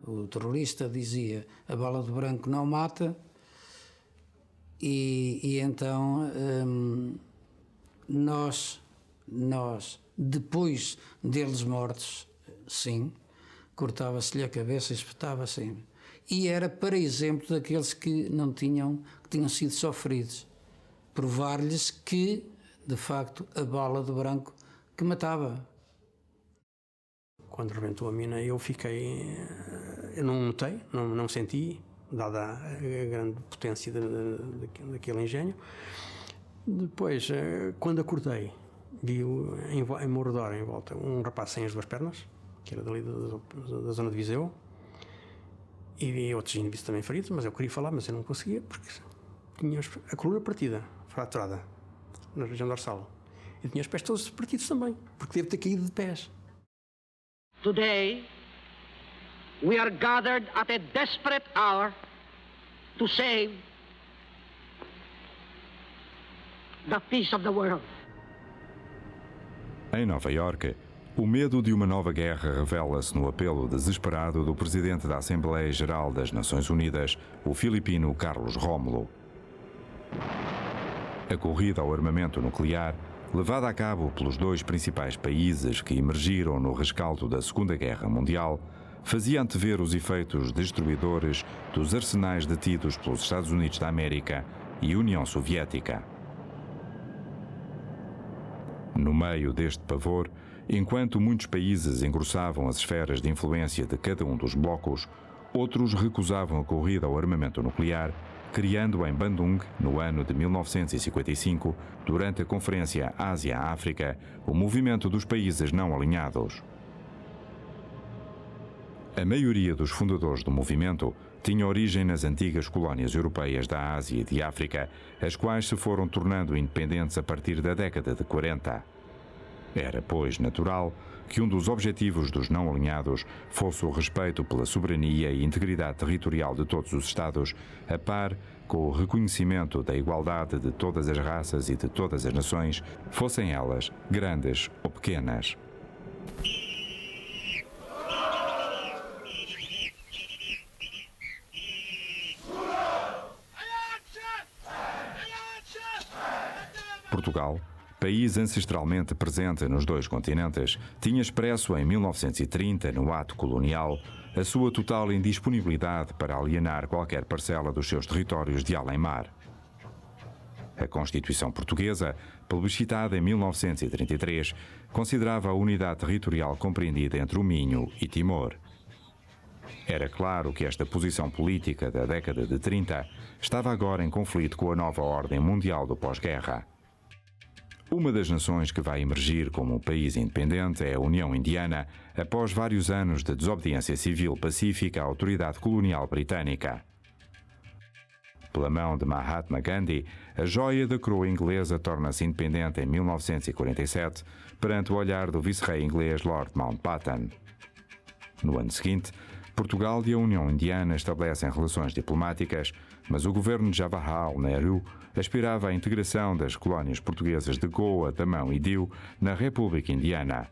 o terrorista dizia a bala de branco não mata, e então nós, depois deles mortos, sim, cortava-se-lhe a cabeça e espetava-se. E era para exemplo daqueles que tinham sido sofridos. Provar-lhes que, de facto, a bala de branco que matava. Quando rebentou a mina, eu não notei, não senti, dada a grande potência daquele engenho. Depois, quando acordei, vi em meu redor, em volta, um rapaz sem as duas pernas, que era dali da zona de Viseu, e vi outros indivíduos também feridos, mas eu queria falar, mas eu não conseguia, porque tinha a coluna partida, fraturada, na região dorsal, e tinha os pés todos partidos também, porque devo ter caído de pés. Today, we are gathered at a desperate hour to save the peace of the world. Em Nova Iorque, o medo de uma nova guerra revela-se no apelo desesperado do presidente da Assembleia Geral das Nações Unidas, o filipino Carlos Rómulo. A corrida ao armamento nuclear, levada a cabo pelos dois principais países que emergiram no rescaldo da Segunda Guerra Mundial, fazia antever os efeitos destruidores dos arsenais detidos pelos Estados Unidos da América e União Soviética. No meio deste pavor, enquanto muitos países engrossavam as esferas de influência de cada um dos blocos, outros recusavam a corrida ao armamento nuclear, criando em Bandung, no ano de 1955, durante a Conferência Ásia-África, o movimento dos países não alinhados. A maioria dos fundadores do movimento tinha origem nas antigas colónias europeias da Ásia e de África, as quais se foram tornando independentes a partir da década de 40. Era, pois, natural que um dos objetivos dos não alinhados fosse o respeito pela soberania e integridade territorial de todos os Estados, a par com o reconhecimento da igualdade de todas as raças e de todas as nações, fossem elas grandes ou pequenas. Portugal, país ancestralmente presente nos dois continentes, tinha expresso em 1930, no ato colonial, a sua total indisponibilidade para alienar qualquer parcela dos seus territórios de além-mar. A Constituição Portuguesa, plebiscitada em 1933, considerava a unidade territorial compreendida entre o Minho e Timor. Era claro que esta posição política da década de 30 estava agora em conflito com a nova ordem mundial do pós-guerra. Uma das nações que vai emergir como um país independente é a União Indiana, após vários anos de desobediência civil pacífica à autoridade colonial britânica. Pela mão de Mahatma Gandhi, a joia da coroa inglesa torna-se independente em 1947, perante o olhar do vice-rei inglês Lord Mountbatten. No ano seguinte, Portugal e a União Indiana estabelecem relações diplomáticas, mas o governo de Jawaharlal Nehru aspirava à integração das colónias portuguesas de Goa, Damão e Diu na República Indiana.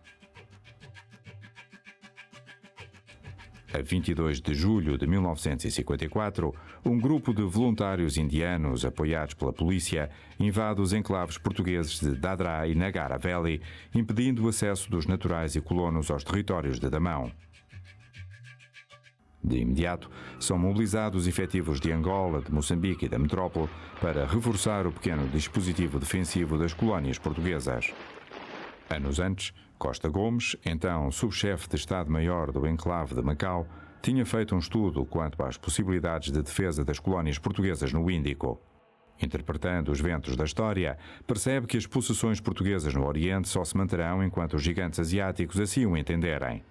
A 22 de julho de 1954, um grupo de voluntários indianos, apoiados pela polícia, invade os enclaves portugueses de Dadra e Nagar Haveli, impedindo o acesso dos naturais e colonos aos territórios de Damão. De imediato, são mobilizados efetivos de Angola, de Moçambique e da metrópole para reforçar o pequeno dispositivo defensivo das colónias portuguesas. Anos antes, Costa Gomes, então subchefe de Estado-Maior do enclave de Macau, tinha feito um estudo quanto às possibilidades de defesa das colónias portuguesas no Índico. Interpretando os ventos da história, percebe que as possessões portuguesas no Oriente só se manterão enquanto os gigantes asiáticos assim o entenderem.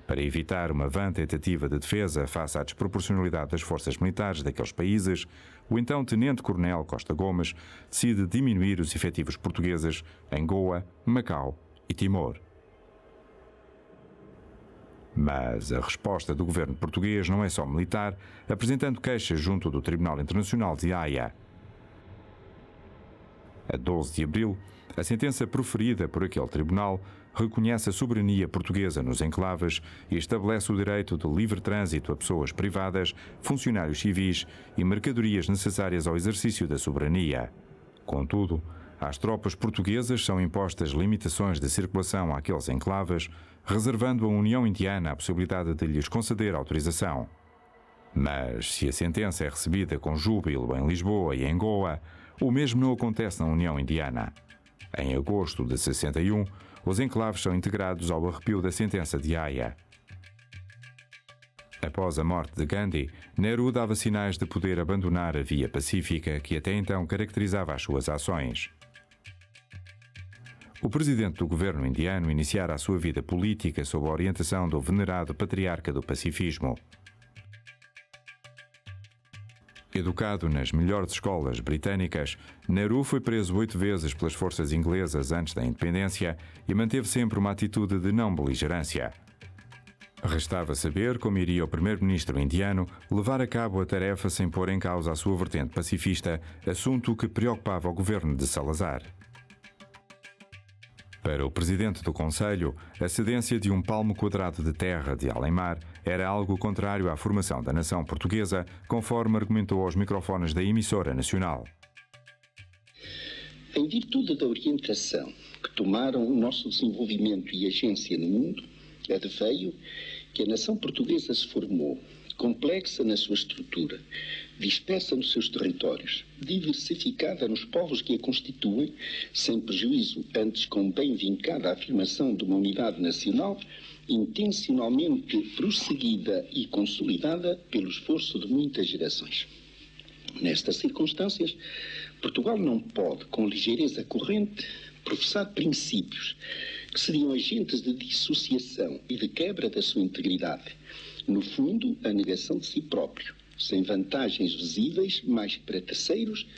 Para evitar uma vã tentativa de defesa face à desproporcionalidade das forças militares daqueles países, o então tenente-coronel Costa Gomes decide diminuir os efetivos portugueses em Goa, Macau e Timor. Mas a resposta do governo português não é só militar, apresentando queixas junto do Tribunal Internacional de Haia. A 12 de abril, a sentença proferida por aquele tribunal reconhece a soberania portuguesa nos enclaves e estabelece o direito de livre trânsito a pessoas privadas, funcionários civis e mercadorias necessárias ao exercício da soberania. Contudo, às tropas portuguesas são impostas limitações de circulação àqueles enclaves, reservando à União Indiana a possibilidade de lhes conceder autorização. Mas, se a sentença é recebida com júbilo em Lisboa e em Goa, o mesmo não acontece na União Indiana. Em agosto de 61, os enclaves são integrados ao arrepio da sentença de Haia. Após a morte de Gandhi, Nehru dava sinais de poder abandonar a via pacífica que até então caracterizava as suas ações. O presidente do governo indiano iniciara a sua vida política sob a orientação do venerado patriarca do pacifismo. Educado nas melhores escolas britânicas, Nehru foi preso 8 vezes pelas forças inglesas antes da independência e manteve sempre uma atitude de não beligerância. Restava saber como iria o primeiro-ministro indiano levar a cabo a tarefa sem pôr em causa a sua vertente pacifista, assunto que preocupava o governo de Salazar. Para o presidente do Conselho, a cedência de um palmo quadrado de terra de além-mar era algo contrário à formação da nação portuguesa, conforme argumentou aos microfones da emissora nacional. Em virtude da orientação que tomaram o nosso desenvolvimento e agência no mundo, adveio que a nação portuguesa se formou, complexa na sua estrutura, dispersa nos seus territórios, diversificada nos povos que a constituem, sem prejuízo, antes com bem vincada a afirmação de uma unidade nacional, intencionalmente prosseguida e consolidada pelo esforço de muitas gerações. Nestas circunstâncias, Portugal não pode, com ligeireza corrente, professar princípios que seriam agentes de dissociação e de quebra da sua integridade. No fundo, a negação de si próprio, sem vantagens visíveis mais para terceiros,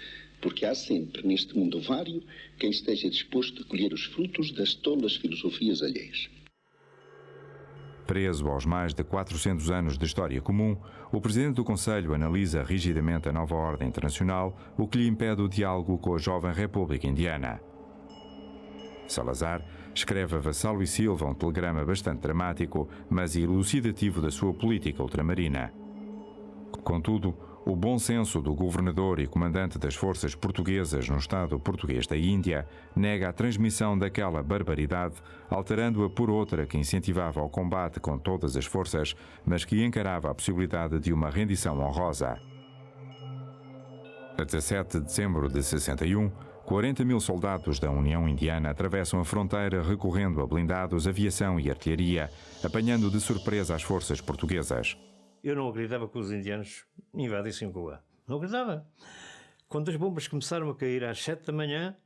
porque há sempre neste mundo vário quem esteja disposto a colher os frutos das tolas filosofias alheias. Preso aos mais de 400 anos de história comum, o presidente do Conselho analisa rigidamente a nova ordem internacional, o que lhe impede o diálogo com a jovem República Indiana. Salazar escreve a Vassalo e Silva um telegrama bastante dramático, mas elucidativo da sua política ultramarina. Contudo, o bom senso do governador e comandante das forças portuguesas no Estado português da Índia nega a transmissão daquela barbaridade, alterando-a por outra que incentivava o combate com todas as forças, mas que encarava a possibilidade de uma rendição honrosa. A 17 de dezembro de 61, 40 mil soldados da União Indiana atravessam a fronteira recorrendo a blindados, aviação e artilharia, apanhando de surpresa as forças portuguesas. Eu não acreditava que os indianos invadissem Goa. Não acreditava. Quando as bombas começaram a cair às 7 da manhã,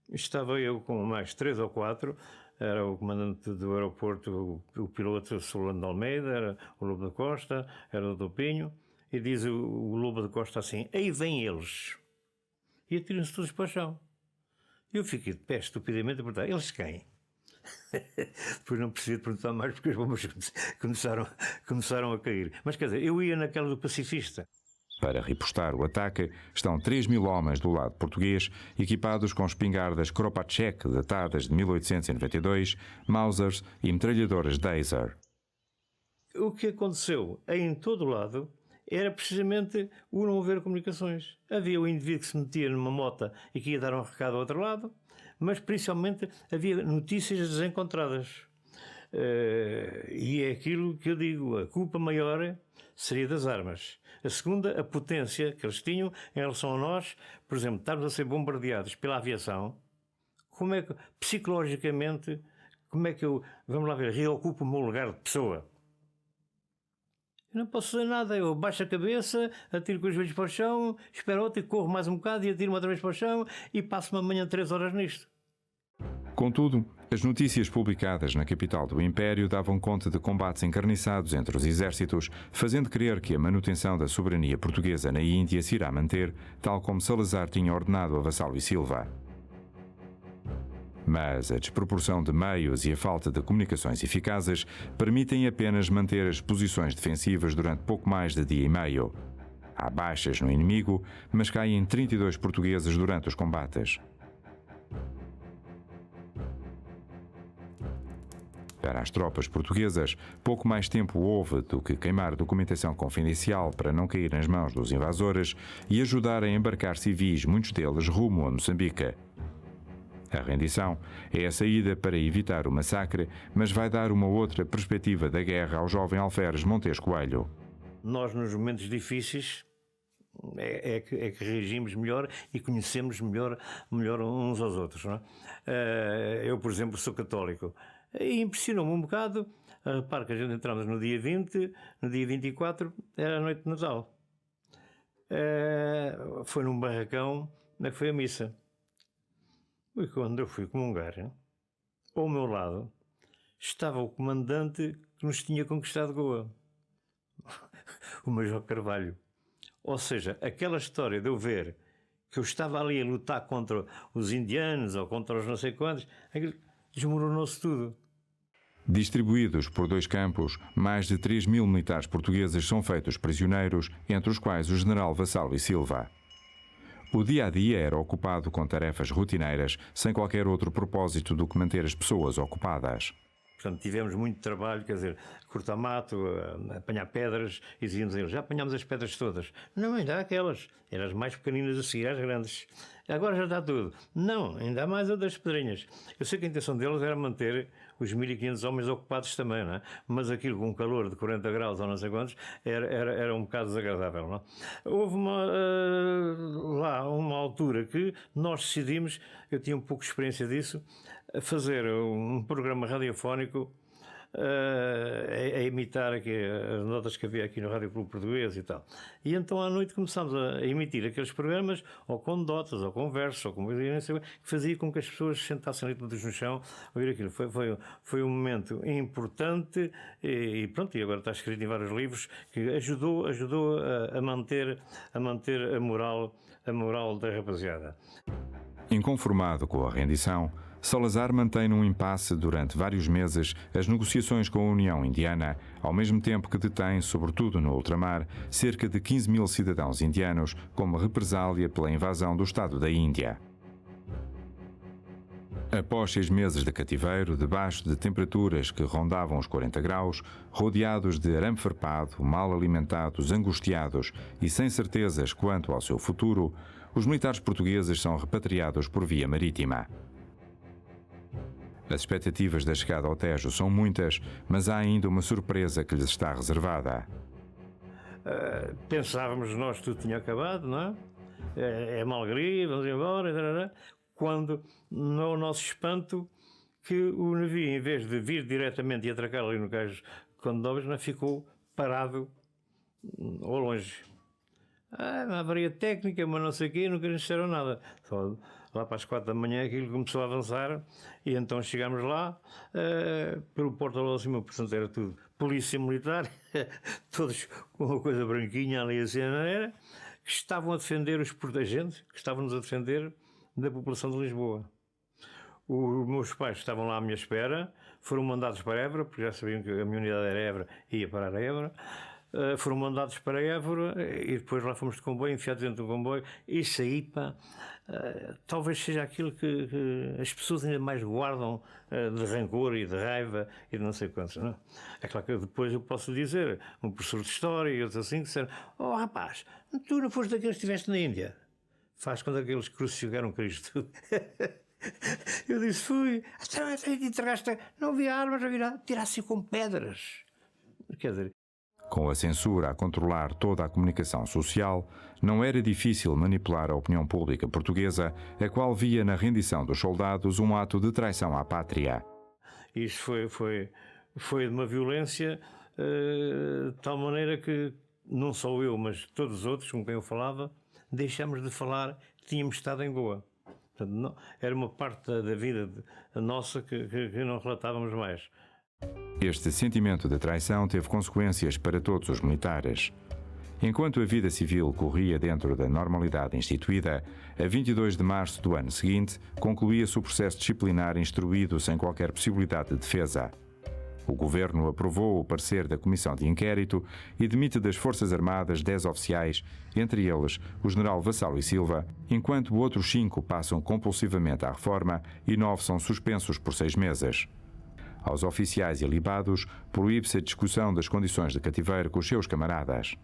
estava eu com mais 3 ou 4, era o comandante do aeroporto, o piloto Solano de Almeida, era o Lobo da Costa, era o Dr. Pinho, e diz o Lobo da Costa assim: aí vêm eles. E atiram-se todos para o chão. Eu fiquei de pé estupidamente a perguntar: eles quem? Depois não preciso perguntar mais porque as bombas começaram a cair. Mas quer dizer, eu ia naquela do pacifista. Para repostar o ataque, estão 3 mil homens do lado português, equipados com espingardas Kropatschek datadas de 1892, Mausers e metralhadoras Dazer. O que aconteceu em todo o lado era precisamente o não haver comunicações. Havia o indivíduo que se metia numa mota e que ia dar um recado ao outro lado, mas principalmente havia notícias desencontradas. E é aquilo que eu digo, a culpa maior seria das armas. A segunda, a potência que eles tinham em relação a nós, por exemplo, estarmos a ser bombardeados pela aviação. Como é que, psicologicamente, como é que eu, vamos lá ver, reocupo o meu lugar de pessoa? Eu não posso fazer nada, eu baixo a cabeça, atiro com os joelhos para o chão, espero outro e corro mais um bocado e atiro-me outra vez para o chão e passo uma manhã 3 horas nisto. Contudo, as notícias publicadas na capital do Império davam conta de combates encarniçados entre os exércitos, fazendo crer que a manutenção da soberania portuguesa na Índia se irá manter, tal como Salazar tinha ordenado a Vassalo e Silva. Mas a desproporção de meios e a falta de comunicações eficazes permitem apenas manter as posições defensivas durante pouco mais de dia e meio. Há baixas no inimigo, mas caem 32 portugueses durante os combates. Para as tropas portuguesas, pouco mais tempo houve do que queimar documentação confidencial para não cair nas mãos dos invasores e ajudar a embarcar civis, muitos deles rumo a Moçambique. A rendição é a saída para evitar o massacre, mas vai dar uma outra perspectiva da guerra ao jovem alferes Montes Coelho. Nós, nos momentos difíceis, é que reagimos melhor e conhecemos melhor uns aos outros. Não é? Eu, por exemplo, sou católico. E impressionou-me um bocado. Repare que a gente entramos no dia 20, no dia 24 era a noite de Natal. Foi num barracão, onde foi a missa. E quando eu fui comungar, ao meu lado estava o comandante que nos tinha conquistado Goa, o Major Carvalho. Ou seja, aquela história de eu ver que eu estava ali a lutar contra os indianos ou contra os não sei quantos, desmoronou-se tudo. Distribuídos por 2 campos, mais de 3.000 militares portugueses são feitos prisioneiros, entre os quais o general Vassalo e Silva. O dia-a-dia era ocupado com tarefas rotineiras, sem qualquer outro propósito do que manter as pessoas ocupadas. Portanto, tivemos muito trabalho, quer dizer, cortar mato, apanhar pedras, e dizíamos a eles, já apanhámos as pedras todas. Não, ainda há aquelas, eram as mais pequeninas a seguir às grandes. Agora já está tudo. Não, ainda há mais outras pedrinhas. Eu sei que a intenção deles era manter os 1.500 homens ocupados também, não é? Mas aquilo com um calor de 40 graus ou não sei quantos, era um bocado desagradável, não é? Houve lá uma altura que nós decidimos, eu tinha um pouco de experiência disso, fazer um programa radiofónico a imitar aqui as notas que havia aqui no Rádio Clube Português e tal. E então à noite começámos a emitir aqueles programas, ou com notas, ou com versos, ou com que fazia com que as pessoas se sentassem ali todos no chão a ouvir aquilo. Foi um momento importante e pronto, e agora está escrito em vários livros, que ajudou a manter a moral da rapaziada. Inconformado com a rendição, Salazar mantém num impasse durante vários meses as negociações com a União Indiana, ao mesmo tempo que detém, sobretudo no ultramar, cerca de 15.000 cidadãos indianos como represália pela invasão do Estado da Índia. Após 6 meses de cativeiro, debaixo de temperaturas que rondavam os 40 graus, rodeados de arame farpado, mal alimentados, angustiados e sem certezas quanto ao seu futuro, os militares portugueses são repatriados por via marítima. As expectativas da chegada ao Tejo são muitas, mas há ainda uma surpresa que lhes está reservada. Pensávamos nós que tudo tinha acabado, não é? É malgria, vamos embora, quando, no nosso espanto, que o navio, em vez de vir diretamente e atracar ali no cais de Condovas, ficou parado ao longe. Uma avaria técnica, mas não sei o quê, nunca nos disseram nada. Só lá para as 4 da manhã aquilo começou a avançar e então chegámos lá pelo porto de cima, portanto era tudo polícia militar, todos com uma coisa branquinha ali assim na maneira, que estavam a defender os protegentes, que estavam-nos a defender da população de Lisboa. Os meus pais estavam lá à minha espera, foram mandados para Évora, porque já sabiam que a minha unidade era Évora e ia parar a Évora. Foram mandados para Évora e depois lá fomos de comboio, enfiados dentro do comboio. Isso aí, pá, talvez seja aquilo que as pessoas ainda mais guardam de rancor e de raiva e de não sei quantos, não é? É claro que depois eu posso dizer, um professor de História e outros assim, que disseram: oh rapaz, tu não foste daqueles que estiveste na Índia? Faz quando aqueles crucificaram Cristo. Eu disse: fui. Não havia armas, não havia nada. Tirasse com pedras. Quer dizer, com a censura a controlar toda a comunicação social, não era difícil manipular a opinião pública portuguesa, a qual via na rendição dos soldados um ato de traição à pátria. Isso foi de uma violência de tal maneira que não só eu, mas todos os outros com quem eu falava, deixámos de falar que tínhamos estado em Goa. Portanto, não, era uma parte da vida nossa que não relatávamos mais. Este sentimento de traição teve consequências para todos os militares. Enquanto a vida civil corria dentro da normalidade instituída, a 22 de março do ano seguinte, concluía-se o processo disciplinar instruído sem qualquer possibilidade de defesa. O Governo aprovou o parecer da Comissão de Inquérito e demite das Forças Armadas 10 oficiais, entre eles o general Vassalo e Silva, enquanto outros 5 passam compulsivamente à reforma e 9 são suspensos por 6 meses. Aos oficiais ilibados, proíbe-se a discussão das condições de cativeiro com os seus camaradas.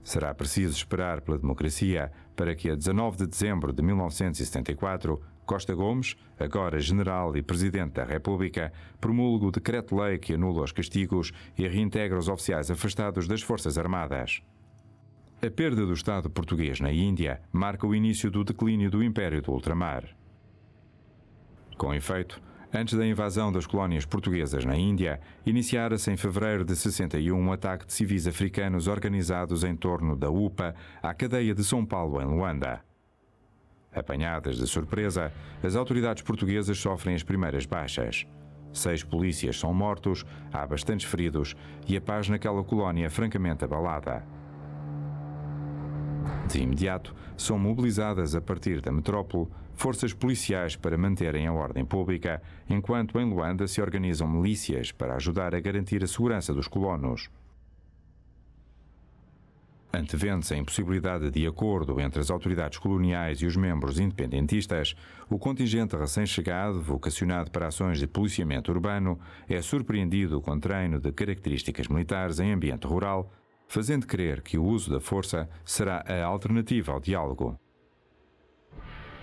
Será preciso esperar pela democracia para que, a 19 de dezembro de 1974, Costa Gomes, agora General e Presidente da República, promulgue o decreto-lei que anula os castigos e reintegra os oficiais afastados das Forças Armadas. A perda do Estado português na Índia marca o início do declínio do Império do Ultramar. Com efeito, antes da invasão das colónias portuguesas na Índia, iniciara-se em fevereiro de 61 um ataque de civis africanos organizados em torno da UPA à cadeia de São Paulo, em Luanda. Apanhadas de surpresa, as autoridades portuguesas sofrem as primeiras baixas. 6 polícias são mortos, há bastantes feridos e a paz naquela colónia é francamente abalada. De imediato, são mobilizadas a partir da metrópole forças policiais para manterem a ordem pública, enquanto em Luanda se organizam milícias para ajudar a garantir a segurança dos colonos. Antevendo-se a impossibilidade de acordo entre as autoridades coloniais e os membros independentistas, o contingente recém-chegado, vocacionado para ações de policiamento urbano, é surpreendido com treino de características militares em ambiente rural, fazendo crer que o uso da força será a alternativa ao diálogo.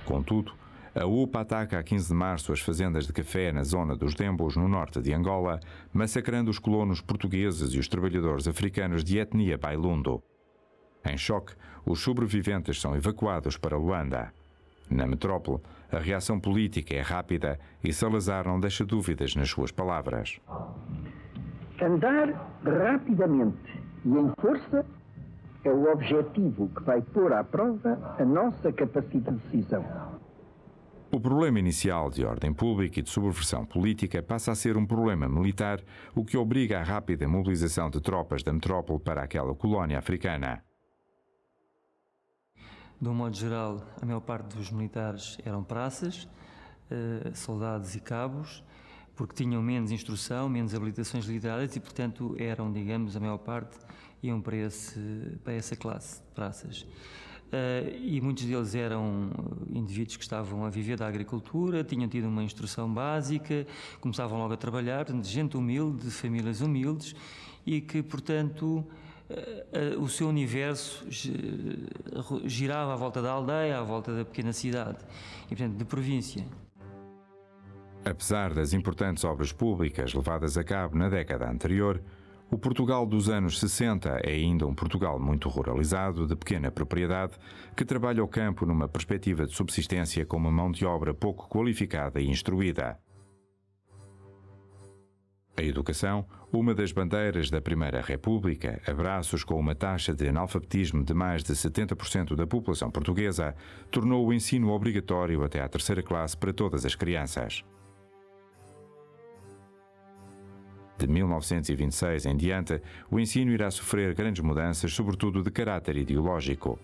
Contudo, a UPA ataca a 15 de março as fazendas de café na zona dos Dembos, no norte de Angola, massacrando os colonos portugueses e os trabalhadores africanos de etnia Bailundo. Em choque, os sobreviventes são evacuados para Luanda. Na metrópole, a reação política é rápida e Salazar não deixa dúvidas nas suas palavras. Andar rapidamente e em força é o objetivo que vai pôr à prova a nossa capacidade de decisão. O problema inicial de ordem pública e de subversão política passa a ser um problema militar, o que obriga à rápida mobilização de tropas da metrópole para aquela colónia africana. De um modo geral, a maior parte dos militares eram praças, soldados e cabos, porque tinham menos instrução, menos habilitações literárias e, portanto, eram, digamos, a maior parte iam para essa classe de praças. E muitos deles eram indivíduos que estavam a viver da agricultura, tinham tido uma instrução básica, começavam logo a trabalhar, gente humilde, de famílias humildes e que, portanto, o seu universo girava à volta da aldeia, à volta da pequena cidade e, portanto, de província. Apesar das importantes obras públicas levadas a cabo na década anterior, o Portugal dos anos 60 é ainda um Portugal muito ruralizado, de pequena propriedade, que trabalha o campo numa perspectiva de subsistência com uma mão de obra pouco qualificada e instruída. A educação, uma das bandeiras da Primeira República, a braços com uma taxa de analfabetismo de mais de 70% da população portuguesa, tornou o ensino obrigatório até à 3ª classe para todas as crianças. De 1926 em diante, o ensino irá sofrer grandes mudanças, sobretudo de caráter ideológico.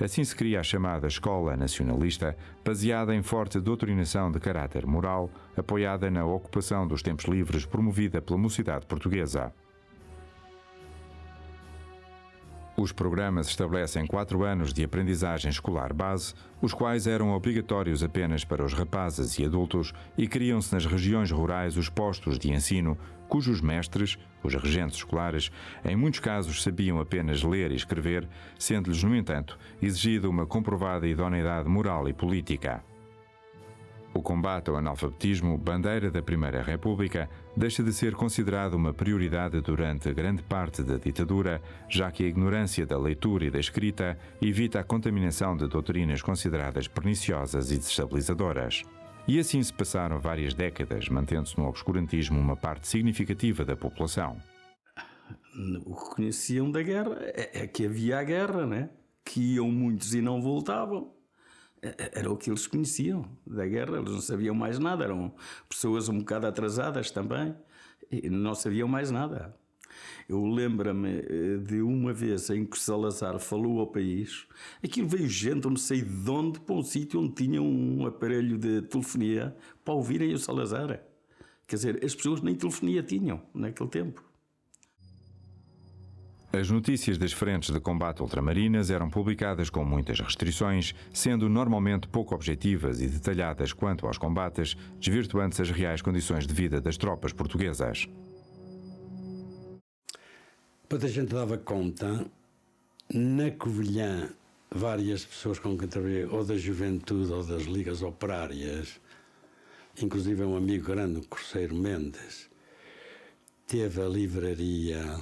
Assim se cria a chamada Escola Nacionalista, baseada em forte doutrinação de caráter moral, apoiada na ocupação dos tempos livres promovida pela mocidade portuguesa. Os programas estabelecem 4 anos de aprendizagem escolar base, os quais eram obrigatórios apenas para os rapazes e adultos, e criam-se nas regiões rurais os postos de ensino, cujos mestres, os regentes escolares, em muitos casos sabiam apenas ler e escrever, sendo-lhes, no entanto, exigida uma comprovada idoneidade moral e política. O combate ao analfabetismo, bandeira da Primeira República, deixa de ser considerado uma prioridade durante grande parte da ditadura, já que a ignorância da leitura e da escrita evita a contaminação de doutrinas consideradas perniciosas e desestabilizadoras. E assim se passaram várias décadas, mantendo-se no obscurantismo uma parte significativa da população. O que conheciam da guerra é que havia a guerra, né? Que iam muitos e não voltavam. Era o que eles conheciam da guerra, eles não sabiam mais nada, eram pessoas um bocado atrasadas também, e não sabiam mais nada. Eu lembro-me de uma vez em que Salazar falou ao país, aquilo veio gente, eu não sei de onde, para um sítio onde tinha um aparelho de telefonia para ouvirem o Salazar. Quer dizer, as pessoas nem telefonia tinham naquele tempo. As notícias das frentes de combate ultramarinas eram publicadas com muitas restrições, sendo normalmente pouco objetivas e detalhadas quanto aos combates, desvirtuando as reais condições de vida das tropas portuguesas. Depois a gente dava conta, na Covilhã, várias pessoas com quem trabalhei, ou da juventude ou das ligas operárias, inclusive um amigo grande, o Corseiro Mendes, teve a livraria,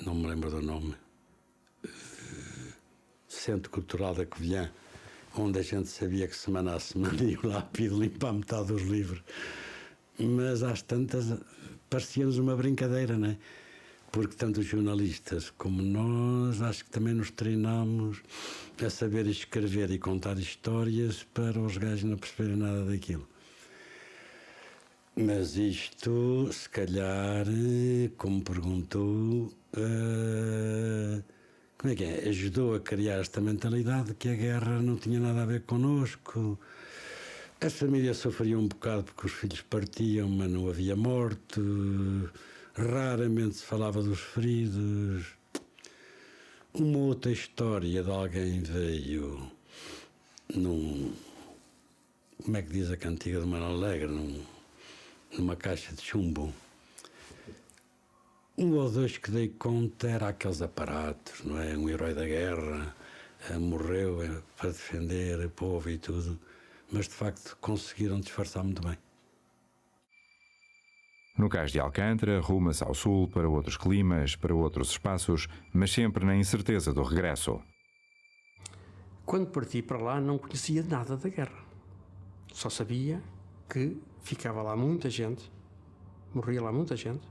não me lembro do nome, Centro Cultural da Covilhã, onde a gente sabia que semana a semana ia lá pedir limpar metade dos livros. Mas às tantas parecia-nos uma brincadeira, não é? Porque tanto os jornalistas como nós, acho que também nos treinámos a saber escrever e contar histórias para os gajos não perceberem nada daquilo. Mas isto, se calhar, como perguntou, como é que é? Ajudou a criar esta mentalidade que a guerra não tinha nada a ver connosco. As famílias sofriam um bocado porque os filhos partiam, mas não havia morte. Raramente se falava dos feridos. Uma outra história de alguém veio como é que diz a cantiga de Manuel Alegre, numa caixa de chumbo. Um ou dois que dei conta era aqueles aparatos, não é? Um herói da guerra, morreu para defender o povo e tudo, mas de facto conseguiram disfarçar muito bem. No cais de Alcântara, ruma-se ao sul, para outros climas, para outros espaços, mas sempre na incerteza do regresso. Quando parti para lá não conhecia nada da guerra. Só sabia que ficava lá muita gente, morria lá muita gente,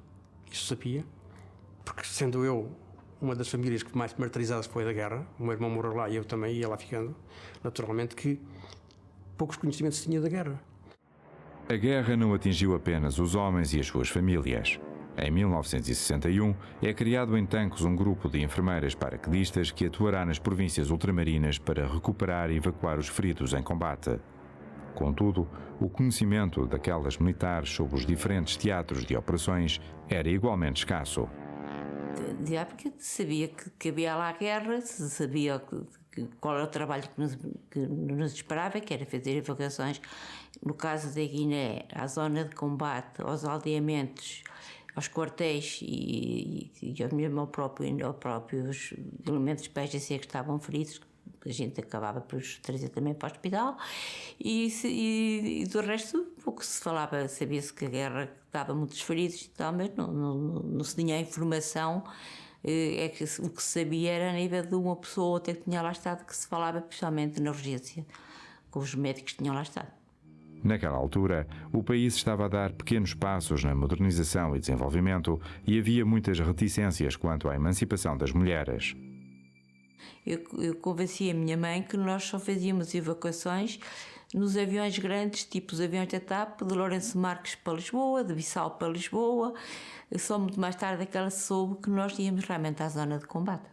isso sabia, porque sendo eu uma das famílias que mais martirizadas foi da guerra, o meu irmão morreu lá e eu também ia lá ficando, naturalmente que poucos conhecimentos tinha da guerra. A guerra não atingiu apenas os homens e as suas famílias. Em 1961, é criado em Tancos um grupo de enfermeiras paraquedistas que atuará nas províncias ultramarinas para recuperar e evacuar os feridos em combate. Contudo, o conhecimento daquelas militares sobre os diferentes teatros de operações era igualmente escasso. Porque sabia que havia lá a guerra, sabia qual era o trabalho que nos esperava, que era fazer evacuações, no caso da Guiné, à zona de combate, aos aldeamentos, aos quartéis e mesmo aos próprios elementos de PSGC que estavam feridos. A gente acabava por os trazer também para o hospital e do resto pouco se falava, sabia-se que a guerra dava muitos feridos e tal, mas não se tinha a informação. É que o que se sabia era a nível de uma pessoa ou outra que tinha lá estado, que se falava principalmente na urgência, com os médicos que tinham lá estado. Naquela altura, o país estava a dar pequenos passos na modernização e desenvolvimento e havia muitas reticências quanto à emancipação das mulheres. Eu convenci a minha mãe que nós só fazíamos evacuações nos aviões grandes, tipo os aviões da TAP, de Lourenço Marques para Lisboa, de Bissau para Lisboa. Só muito mais tarde é que ela soube que nós íamos realmente à zona de combate.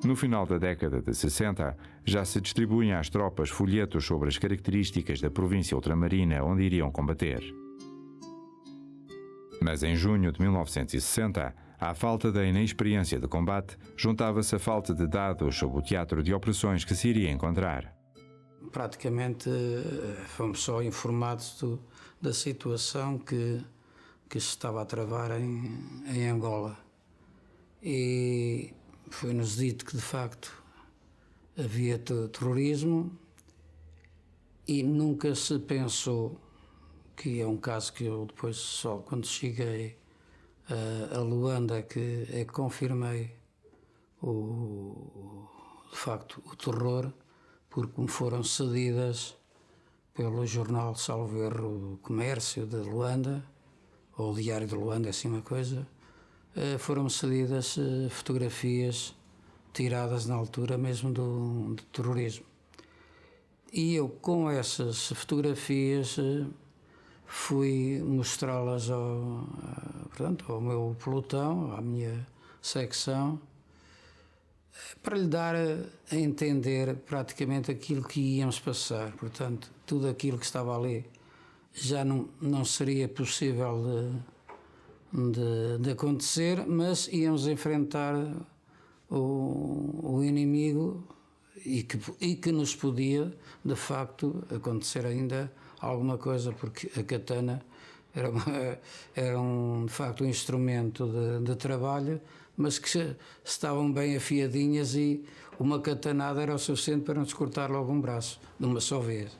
No final da década de 60, já se distribuem às tropas folhetos sobre as características da província ultramarina onde iriam combater. Mas em junho de 1960, à falta da inexperiência de combate, juntava-se a falta de dados sobre o teatro de operações que se iria encontrar. Praticamente fomos só informados da situação que se estava a travar em Angola. E foi-nos dito que, de facto, havia terrorismo e nunca se pensou, que é um caso que eu depois, só quando cheguei a Luanda, que confirmei de facto o terror, porque me foram cedidas pelo jornal, salvo erro, Comércio de Luanda, ou o Diário de Luanda, é assim uma coisa, foram-me cedidas fotografias tiradas na altura mesmo do terrorismo. E eu, com essas fotografias, fui mostrá-las ao meu pelotão, à minha secção, para lhe dar a entender praticamente aquilo que íamos passar. Portanto, tudo aquilo que estava ali já não seria possível de acontecer, mas íamos enfrentar o inimigo e que nos podia, de facto, acontecer ainda alguma coisa, porque a katana era de facto um instrumento de trabalho, mas que estavam bem afiadinhas e uma katanada era o suficiente para nos cortar logo um braço, de uma só vez.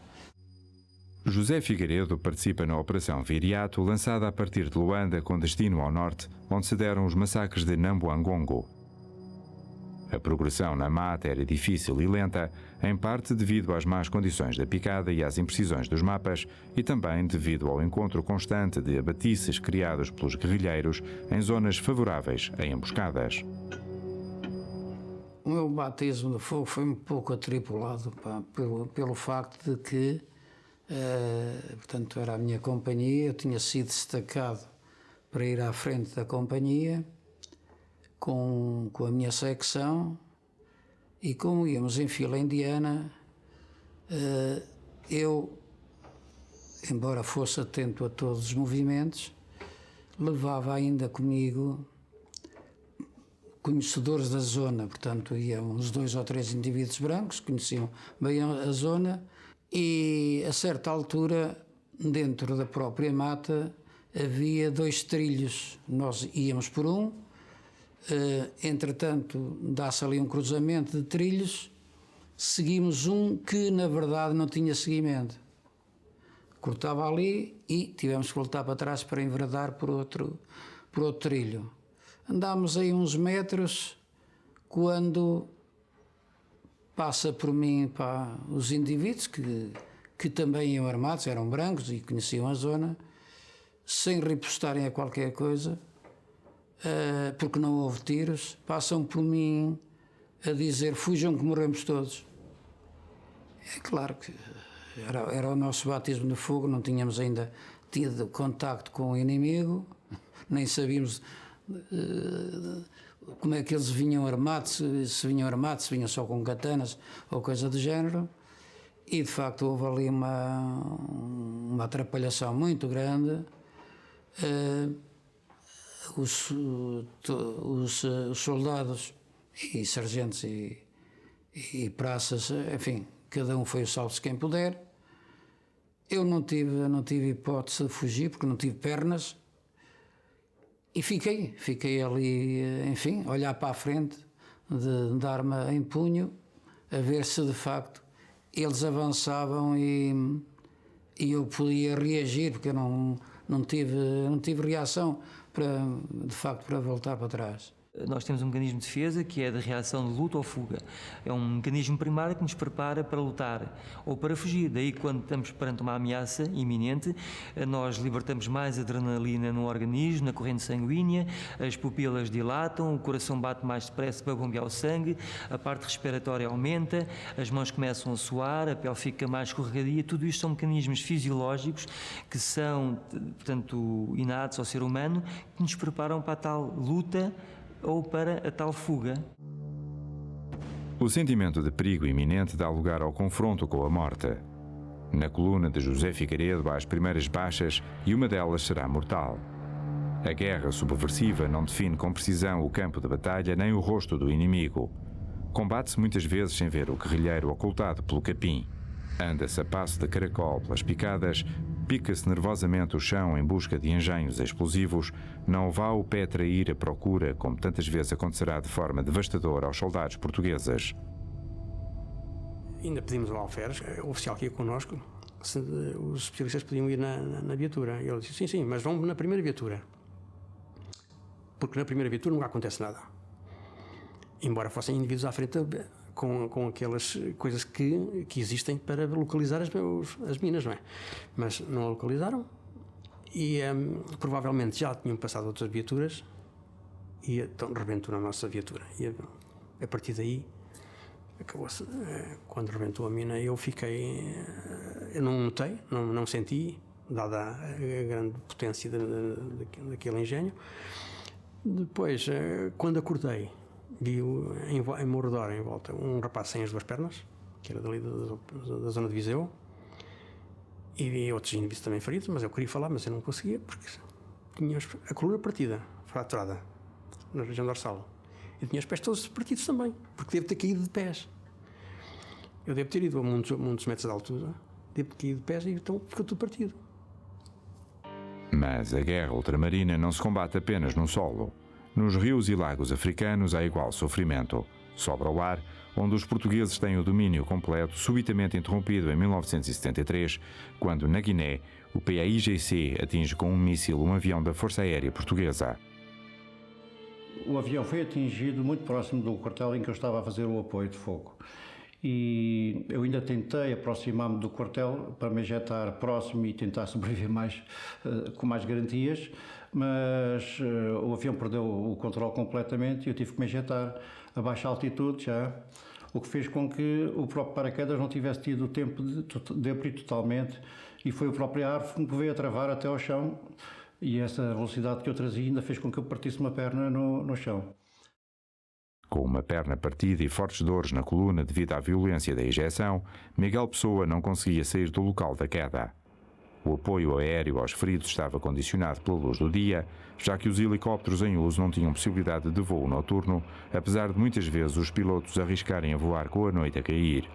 José Figueiredo participa na Operação Viriato, lançada a partir de Luanda com destino ao norte, onde se deram os massacres de Nambuangongo. A progressão na mata era difícil e lenta, em parte devido às más condições da picada e às imprecisões dos mapas, e também devido ao encontro constante de abatices criados pelos guerrilheiros em zonas favoráveis a emboscadas. O meu batismo de fogo foi um pouco atripulado pelo facto de que, portanto, era a minha companhia, eu tinha sido destacado para ir à frente da companhia, com a minha secção, e como íamos em fila indiana, eu, embora fosse atento a todos os movimentos, levava ainda comigo conhecedores da zona, portanto iam uns 2 ou 3 indivíduos brancos, conheciam bem a zona, e a certa altura, dentro da própria mata, havia 2 trilhos, nós íamos por um. Entretanto, dá-se ali um cruzamento de trilhos, seguimos um que na verdade não tinha seguimento. Cortava ali e tivemos que voltar para trás para enveredar por outro trilho. Andámos aí uns metros quando passa por mim os indivíduos que também iam armados, eram brancos e conheciam a zona, sem ripostarem a qualquer coisa. Porque não houve tiros, passam por mim a dizer: fujam que morremos todos. É claro que era o nosso batismo de fogo, não tínhamos ainda tido contacto com o inimigo, nem sabíamos como é que eles vinham armados, se vinham só com katanas ou coisa do género, e de facto houve ali uma atrapalhação muito grande. Os soldados e sargentos e praças, enfim, cada um foi o salve-se quem puder. Eu não tive hipótese de fugir porque não tive pernas e fiquei ali, enfim, a olhar para a frente, de arma em punho, a ver se de facto eles avançavam e eu podia reagir, porque eu não tive reação de facto para voltar para trás. Nós temos um mecanismo de defesa que é de reação de luta ou fuga. É um mecanismo primário que nos prepara para lutar ou para fugir. Daí, quando estamos perante uma ameaça iminente, nós libertamos mais adrenalina no organismo, na corrente sanguínea, as pupilas dilatam, o coração bate mais depressa para bombear o sangue, a parte respiratória aumenta, as mãos começam a suar, a pele fica mais escorregadia. Tudo isto são mecanismos fisiológicos que são, portanto, inatos ao ser humano, que nos preparam para a tal luta ou para a tal fuga. O sentimento de perigo iminente dá lugar ao confronto com a morte. Na coluna de José Figueiredo há as primeiras baixas e uma delas será mortal. A guerra subversiva não define com precisão o campo de batalha nem o rosto do inimigo. Combate-se muitas vezes sem ver o guerrilheiro ocultado pelo capim. Anda-se a passo de caracol pelas picadas, pica-se nervosamente o chão em busca de engenhos explosivos, não vá o pé trair a procura, como tantas vezes acontecerá de forma devastadora aos soldados portugueses. Ainda pedimos ao alferes, o oficial que ia connosco, se os especialistas podiam ir na viatura. Ele disse: sim, mas vão na primeira viatura. Porque na primeira viatura nunca acontece nada. Embora fossem indivíduos à frente com aquelas coisas que existem para localizar as minas, não é? Mas não a localizaram e provavelmente já tinham passado outras viaturas e então rebentou na nossa viatura. E a partir daí acabou-se. Quando rebentou a mina, eu não notei, não senti, dada a grande potência daquele engenho. Depois, quando acordei, vi em meu redor, em volta, um rapaz sem as 2 pernas, que era dali da zona de Viseu, e vi outros indivíduos também feridos, mas eu queria falar, mas eu não conseguia, porque tinha a coluna partida, fraturada, na região dorsal. Eu tinha os pés todos partidos também, porque devo ter caído de pés. Eu devo ter ido a muitos metros de altura, devo ter caído de pés e então ficou tudo partido. Mas a guerra ultramarina não se combate apenas no solo. Nos rios e lagos africanos há igual sofrimento. Sobra o ar, onde os portugueses têm o domínio completo, subitamente interrompido em 1973, quando, na Guiné, o PAIGC atinge com um míssil um avião da Força Aérea Portuguesa. O avião foi atingido muito próximo do quartel em que eu estava a fazer o apoio de fogo. E eu ainda tentei aproximar-me do quartel para me ejetar próximo e tentar sobreviver com mais garantias, mas o avião perdeu o controle completamente e eu tive que me ejetar a baixa altitude já, o que fez com que o próprio paraquedas não tivesse tido o tempo de abrir totalmente e foi o próprio ar que me veio a travar até ao chão e essa velocidade que eu trazia ainda fez com que eu partisse uma perna no chão. Com uma perna partida e fortes dores na coluna devido à violência da ejeção, Miguel Pessoa não conseguia sair do local da queda. O apoio aéreo aos feridos estava condicionado pela luz do dia, já que os helicópteros em uso não tinham possibilidade de voo noturno, apesar de muitas vezes os pilotos arriscarem a voar com a noite a cair.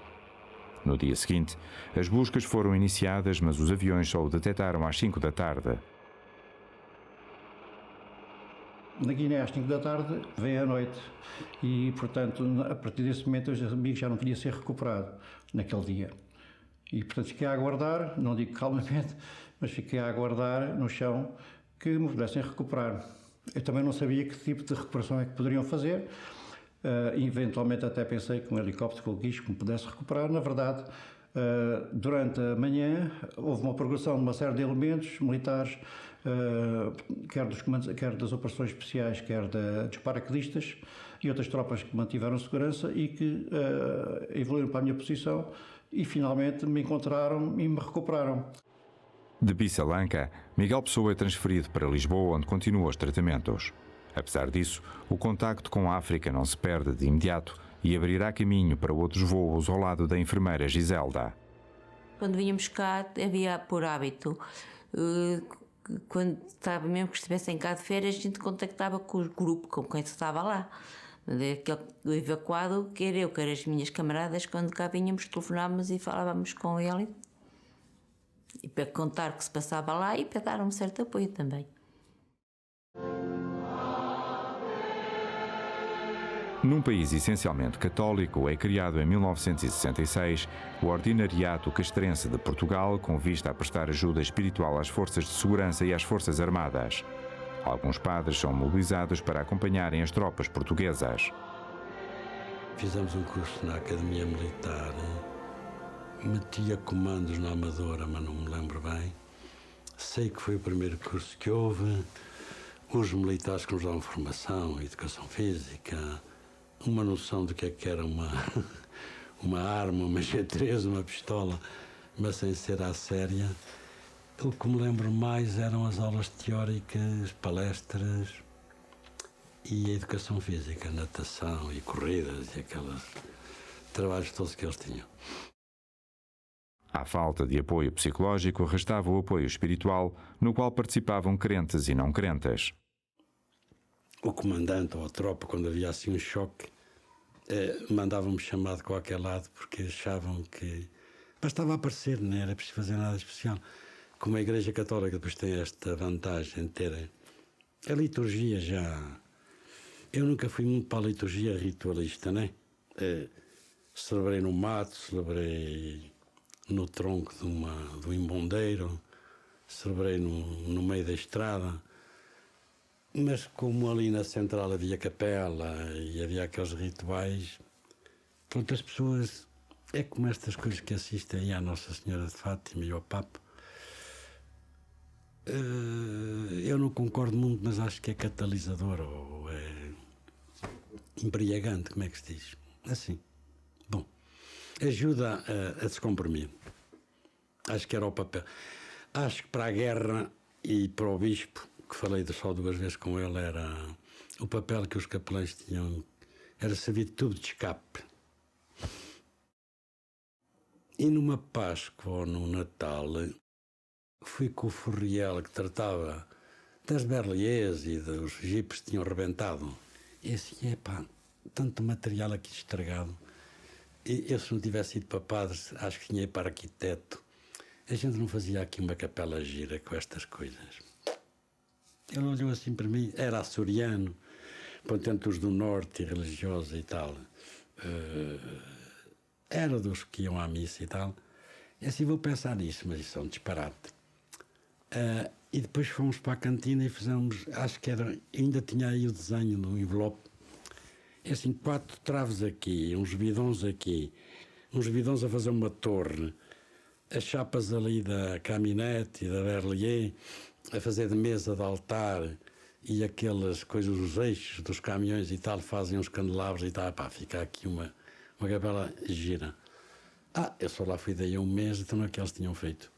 No dia seguinte, as buscas foram iniciadas, mas os aviões só o detectaram às 5 da tarde. Na Guiné, às 5 da tarde, vem a noite e, portanto, a partir desse momento, os amigos já não podia ser recuperado naquele dia. E, portanto, fiquei a aguardar, não digo calmamente, mas fiquei a aguardar no chão que me pudessem recuperar. Eu também não sabia que tipo de recuperação é que poderiam fazer. Eventualmente até pensei que um helicóptero com o guincho me pudesse recuperar. Na verdade, durante a manhã, houve uma progressão de uma série de elementos militares, quer das operações especiais, quer dos paraquedistas e outras tropas que mantiveram segurança e que evoluíram para a minha posição e finalmente me encontraram e me recuperaram. De Bissalanca, Miguel Pessoa é transferido para Lisboa, onde continua os tratamentos. Apesar disso, o contacto com a África não se perde de imediato e abrirá caminho para outros voos ao lado da enfermeira Giselda. Quando vínhamos cá, havia por hábito, quando estava mesmo que estivessem cá de férias, a gente contactava com o grupo, com quem estava lá. O evacuado, quer eu, quer as minhas camaradas, quando cá vínhamos, telefonávamos e falávamos com ele. E para contar o que se passava lá e para dar um certo apoio também. Num país essencialmente católico, é criado em 1966 o Ordinariato Castrense de Portugal, com vista a prestar ajuda espiritual às forças de segurança e às forças armadas. Alguns padres são mobilizados para acompanharem as tropas portuguesas. Fizemos um curso na Academia Militar, metia comandos na Amadora, mas não me lembro bem. Sei que foi o primeiro curso que houve, uns militares que nos davam formação, educação física, uma noção do que era uma arma, uma G3, uma pistola, mas sem ser à séria. O que me lembro mais eram as aulas teóricas, palestras e a educação física, natação e corridas e aqueles trabalhos todos que eles tinham. À falta de apoio psicológico, restava o apoio espiritual, no qual participavam crentes e não crentes. O comandante ou a tropa, quando havia assim um choque, mandavam-me chamar de qualquer lado porque achavam que bastava aparecer, não era preciso fazer nada especial. Como a Igreja Católica depois tem esta vantagem de ter a liturgia já... Eu nunca fui muito para a liturgia ritualista, né? Celebrei no mato, celebrei no tronco de um embondeiro, celebrei no meio da estrada. Mas como ali na central havia capela e havia aqueles rituais, pronto, as pessoas... É como estas coisas que assistem aí à Nossa Senhora de Fátima e ao Papa. Eu não concordo muito, mas acho que é catalisador ou é embriagante, como é que se diz? Assim. Bom, ajuda a descomprimir. Acho que era o papel. Acho que para a guerra e para o bispo, que falei só 2 vezes com ele, era o papel que os capelães tinham, era servir de tubo de escape. E numa Páscoa ou no Natal, fui com o Furriel, que tratava das berliers e dos jipes que tinham rebentado. E assim, epá, tanto material aqui estragado. E eu, se não tivesse ido para padre, acho que tinha ido para arquiteto. A gente não fazia aqui uma capela gira com estas coisas. Ele olhou assim para mim, era açoriano, portanto os do norte, religioso e tal. Era dos que iam à missa e tal. E assim, vou pensar nisso, mas isso é um disparate. E depois fomos para a cantina e fizemos, acho que era, ainda tinha aí o desenho no envelope. É assim, 4 traves aqui, uns bidões aqui, uns bidões a fazer uma torre, as chapas ali da caminhonete e da Berlier a fazer de mesa de altar e aquelas coisas, os eixos dos caminhões e tal, fazem uns candelabros e tal, pá, fica aqui uma capela gira. Eu só lá fui daí 1 mês, então não é que eles tinham feito.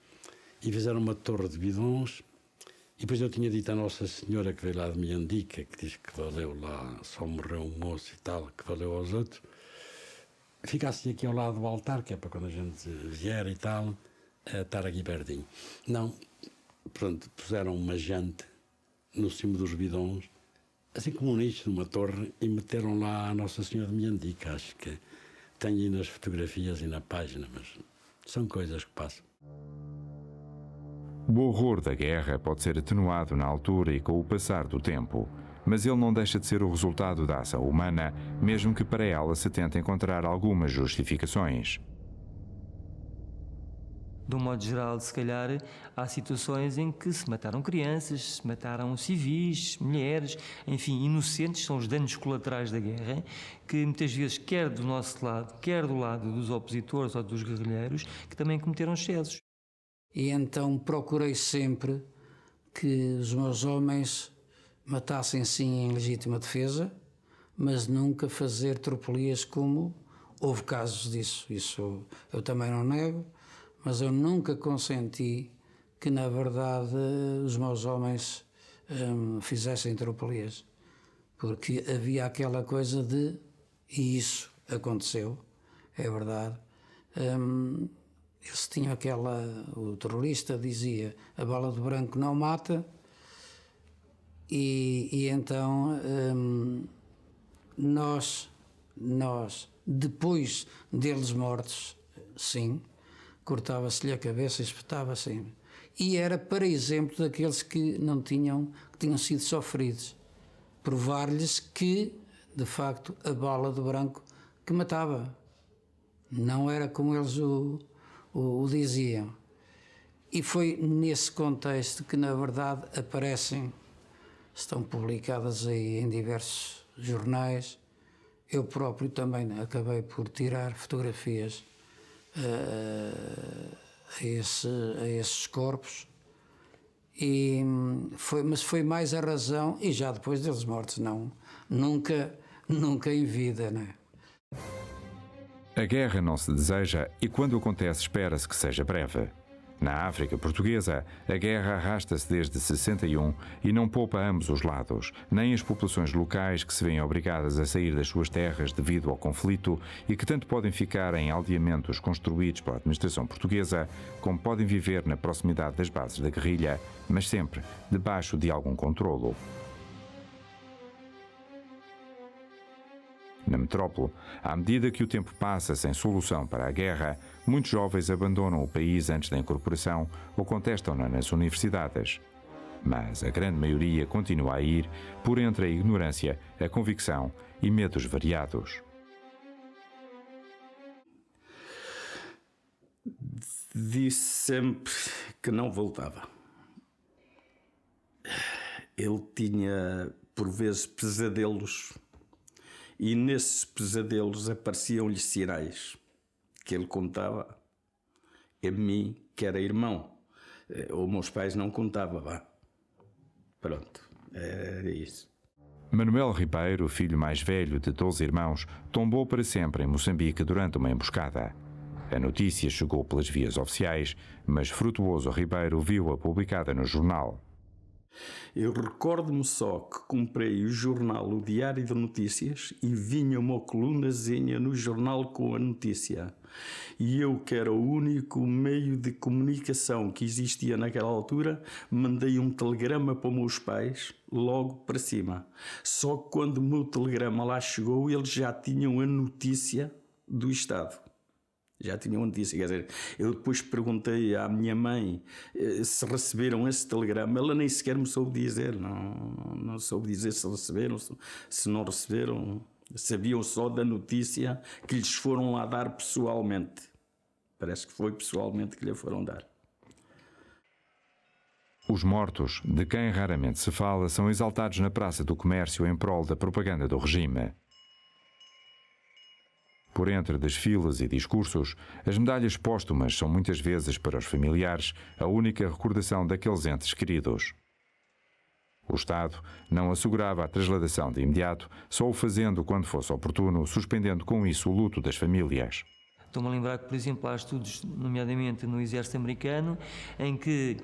E fizeram uma torre de bidões. E depois eu tinha dito à Nossa Senhora, que veio lá de Miandica, que diz que valeu lá, só morreu um moço e tal, que valeu aos outros, ficasse aqui ao lado do altar, que é para quando a gente vier e tal, estar aqui pertinho. Não, pronto, puseram uma jante no cimo dos bidões, assim como um nicho de uma torre, e meteram lá a Nossa Senhora de Miandica. Acho que tem aí nas fotografias e na página, mas são coisas que passam. O horror da guerra pode ser atenuado na altura e com o passar do tempo, mas ele não deixa de ser o resultado da ação humana, mesmo que para ela se tente encontrar algumas justificações. De um modo geral, se calhar, há situações em que se mataram crianças, se mataram civis, mulheres, enfim, inocentes, são os danos colaterais da guerra, que muitas vezes, quer do nosso lado, quer do lado dos opositores ou dos guerrilheiros, que também cometeram excessos. E então procurei sempre que os meus homens matassem sim em legítima defesa, mas nunca fazer tropelias como houve casos disso. Isso eu também não nego, mas eu nunca consenti que na verdade os meus homens fizessem tropelias, porque havia aquela coisa de, e isso aconteceu, é verdade, eles tinham o terrorista dizia, a bala de branco não mata, e então nós, depois deles mortos, sim, cortava-se-lhe a cabeça e espetava-se. E era para exemplo daqueles que não tinham, que tinham sido sofridos, provar-lhes que, de facto, a bala de branco que matava. Não era como eles o diziam. E foi nesse contexto que, na verdade, estão publicadas aí em diversos jornais. Eu próprio também acabei por tirar fotografias a esses corpos, mas foi mais a razão, e já depois deles mortos, não, nunca em vida, não é? A guerra não se deseja e quando acontece espera-se que seja breve. Na África Portuguesa, a guerra arrasta-se desde 61 e não poupa ambos os lados, nem as populações locais que se veem obrigadas a sair das suas terras devido ao conflito e que tanto podem ficar em aldeamentos construídos pela administração portuguesa, como podem viver na proximidade das bases da guerrilha, mas sempre debaixo de algum controlo. Na metrópole, à medida que o tempo passa sem solução para a guerra, muitos jovens abandonam o país antes da incorporação ou contestam-na nas universidades. Mas a grande maioria continua a ir por entre a ignorância, a convicção e medos variados. Disse sempre que não voltava. Ele tinha, por vezes, pesadelos. E nesses pesadelos apareciam-lhe sinais que ele contava a mim, que era irmão. Os meus pais não contavam, vá. Pronto, era isso. Manuel Ribeiro, filho mais velho de 12 irmãos, tombou para sempre em Moçambique durante uma emboscada. A notícia chegou pelas vias oficiais, mas Frutuoso Ribeiro viu-a publicada no jornal. Eu recordo-me só que comprei o jornal, o Diário de Notícias, e vinha uma colunazinha no jornal com a notícia. E eu, que era o único meio de comunicação que existia naquela altura, mandei um telegrama para os meus pais, logo para cima. Só que quando o meu telegrama lá chegou, eles já tinham a notícia do Estado. Já tinham a notícia, quer dizer, eu depois perguntei à minha mãe se receberam esse telegrama, ela nem sequer me soube dizer, não soube dizer se receberam, se não receberam, sabiam só da notícia que lhes foram lá dar pessoalmente. Parece que foi pessoalmente que lhe foram dar. Os mortos, de quem raramente se fala, são exaltados na Praça do Comércio em prol da propaganda do regime. Por entre desfiles e discursos, as medalhas póstumas são muitas vezes para os familiares a única recordação daqueles entes queridos. O Estado não assegurava a trasladação de imediato, só o fazendo quando fosse oportuno, suspendendo com isso o luto das famílias. Estou-me a lembrar que, por exemplo, há estudos, nomeadamente no exército americano, em que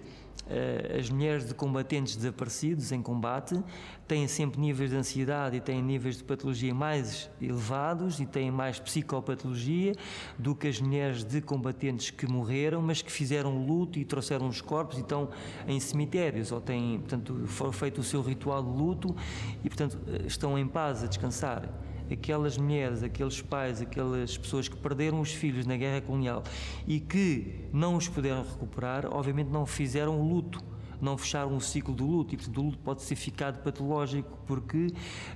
as mulheres de combatentes desaparecidos em combate têm sempre níveis de ansiedade e têm níveis de patologia mais elevados e têm mais psicopatologia do que as mulheres de combatentes que morreram, mas que fizeram luto e trouxeram os corpos e estão em cemitérios, ou têm, portanto, foram feito o seu ritual de luto e, portanto, estão em paz a descansar. Aquelas mulheres, aqueles pais, aquelas pessoas que perderam os filhos na guerra colonial e que não os puderam recuperar, obviamente não fizeram o luto, não fecharam o ciclo do luto e, portanto, o luto pode ser ficado patológico porque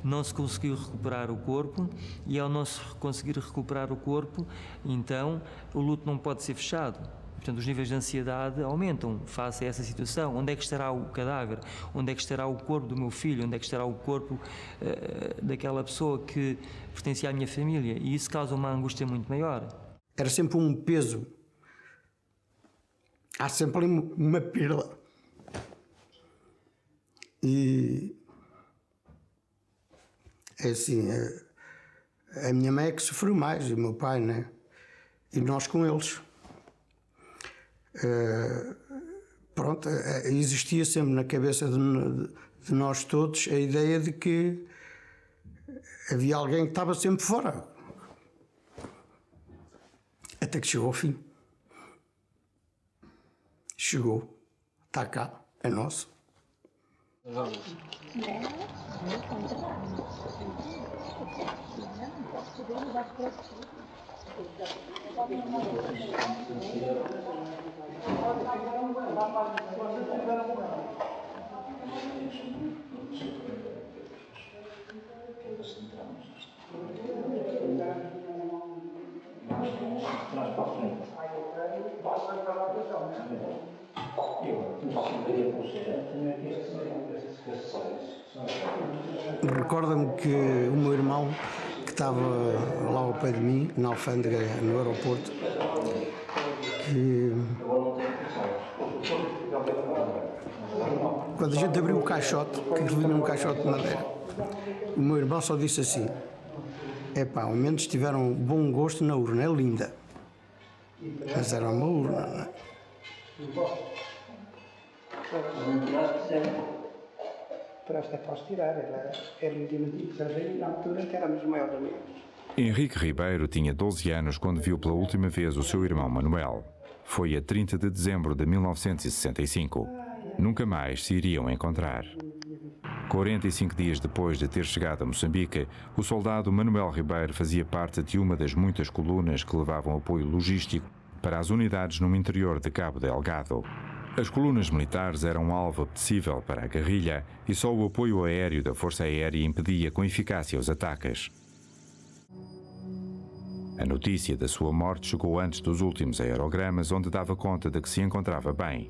não se conseguiu recuperar o corpo e, ao não se conseguir recuperar o corpo, então o luto não pode ser fechado. Portanto, os níveis de ansiedade aumentam face a essa situação. Onde é que estará o cadáver? Onde é que estará o corpo do meu filho? Onde é que estará o corpo daquela pessoa que pertencia à minha família? E isso causa uma angústia muito maior. Era sempre um peso. Há sempre ali uma perda. E é assim, a minha mãe é que sofreu mais, e o meu pai, né? E nós com eles. Pronto, existia sempre na cabeça de nós todos a ideia de que havia alguém que estava sempre fora. Até que chegou ao fim. Chegou. Está cá. É nosso. Recorda-me que o meu irmão, que estava lá ao pé de mim, na alfândega, no aeroporto, que quando a gente abriu o caixote, que vinha um caixote de madeira, o meu irmão só disse assim: epá, ao menos tiveram bom gosto na urna, é linda. Mas era uma urna, não é? Para esta posso tirar, ela era lindamente cerveja na altura que éramos maiores amigos. Henrique Ribeiro tinha 12 anos quando viu pela última vez o seu irmão Manuel. Foi a 30 de dezembro de 1965. Nunca mais se iriam encontrar. 45 dias depois de ter chegado a Moçambique, o soldado Manuel Ribeiro fazia parte de uma das muitas colunas que levavam apoio logístico para as unidades no interior de Cabo Delgado. As colunas militares eram um alvo apetecível para a guerrilha e só o apoio aéreo da Força Aérea impedia com eficácia os ataques. A notícia da sua morte chegou antes dos últimos aerogramas, onde dava conta de que se encontrava bem.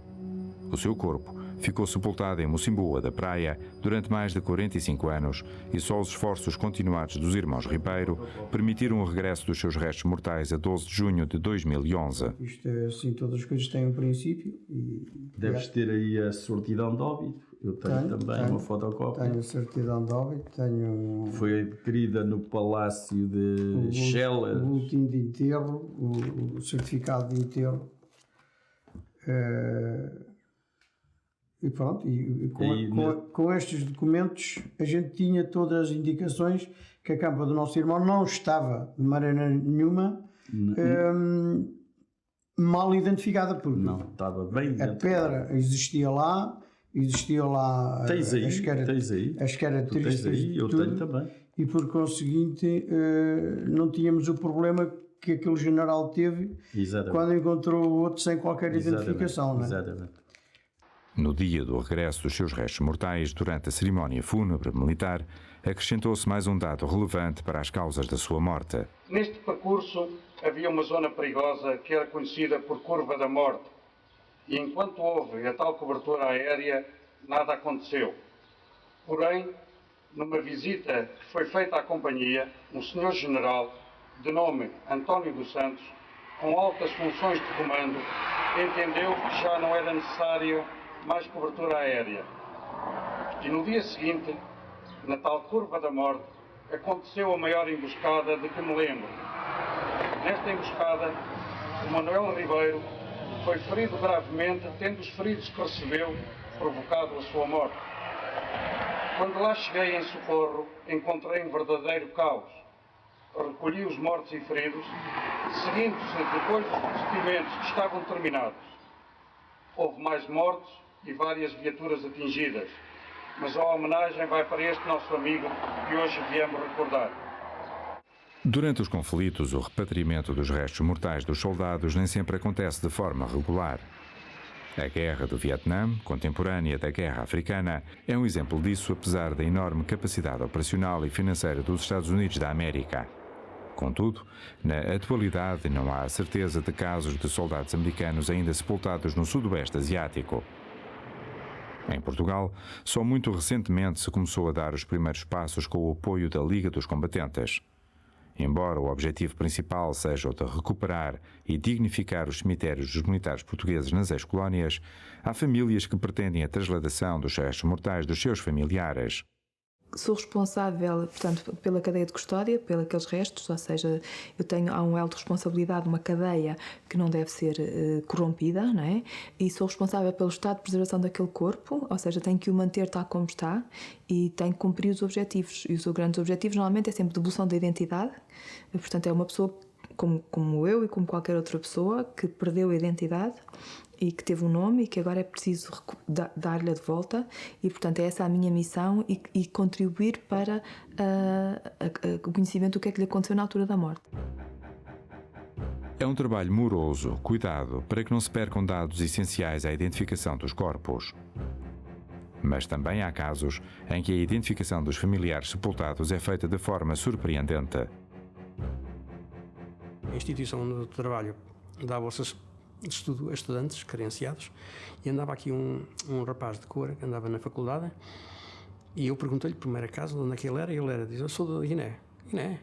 O seu corpo ficou sepultado em Mocimboa da Praia durante mais de 45 anos e só os esforços continuados dos irmãos Ribeiro permitiram o regresso dos seus restos mortais a 12 de junho de 2011. Isto é assim, todas as coisas têm um princípio. E deves ter aí a certidão de óbito. Eu tenho também uma fotocópia. Tenho a certidão de óbito, tenho... Foi adquirida no Palácio de Chelas. O boletim de enterro, o certificado de enterro. E pronto, com estes documentos a gente tinha todas as indicações que a campa do nosso irmão não estava de maneira nenhuma mal identificada, porque não, estava bem a pedra existia lá tens aí, as características aí, eu tenho também. E por conseguinte não tínhamos o problema que aquele general teve. Exatamente. Quando encontrou o outro sem qualquer identificação. Exatamente. No dia do regresso dos seus restos mortais, durante a cerimónia fúnebre militar, acrescentou-se mais um dado relevante para as causas da sua morte. Neste percurso havia uma zona perigosa que era conhecida por Curva da Morte. E enquanto houve a tal cobertura aérea, nada aconteceu. Porém, numa visita que foi feita à companhia, um senhor general, de nome António dos Santos, com altas funções de comando, entendeu que já não era necessário mais cobertura aérea. E no dia seguinte, na tal Curva da Morte, aconteceu a maior emboscada de que me lembro. Nesta emboscada, o Manuel Ribeiro foi ferido gravemente, tendo os feridos que recebeu provocado a sua morte. Quando lá cheguei em socorro, encontrei um verdadeiro caos. Recolhi os mortos e feridos, seguindo-se depois dos procedimentos que estavam terminados. Houve mais mortos e várias viaturas atingidas, mas a homenagem vai para este nosso amigo que hoje viemos recordar. Durante os conflitos, o repatriamento dos restos mortais dos soldados nem sempre acontece de forma regular. A Guerra do Vietnã, contemporânea da Guerra Africana, é um exemplo disso, apesar da enorme capacidade operacional e financeira dos Estados Unidos da América. Contudo, na atualidade não há a certeza de casos de soldados americanos ainda sepultados no Sudoeste Asiático. Em Portugal, só muito recentemente se começou a dar os primeiros passos com o apoio da Liga dos Combatentes. Embora o objetivo principal seja o de recuperar e dignificar os cemitérios dos militares portugueses nas ex-colónias, há famílias que pretendem a trasladação dos restos mortais dos seus familiares. Sou responsável, portanto, pela cadeia de custódia, pelos restos, ou seja, há um elo de responsabilidade, uma cadeia que não deve ser corrompida, não é? E sou responsável pelo estado de preservação daquele corpo, ou seja, tenho que o manter tal como está e tenho que cumprir os objetivos. E os grandes objetivos normalmente é sempre devolução da identidade, portanto é uma pessoa como eu e como qualquer outra pessoa que perdeu a identidade e que teve um nome e que agora é preciso dar-lhe de volta e, portanto, é essa a minha missão e contribuir para o conhecimento do que é que lhe aconteceu na altura da morte. É um trabalho moroso, cuidado, para que não se percam dados essenciais à identificação dos corpos. Mas também há casos em que a identificação dos familiares sepultados é feita de forma surpreendente. A instituição do trabalho dá bolsas de estudo a estudantes carenciados e andava aqui um rapaz de cor que andava na faculdade e eu perguntei-lhe primeiro a casa de onde é que ele era e ele era, diz, eu sou da Guiné. Guiné?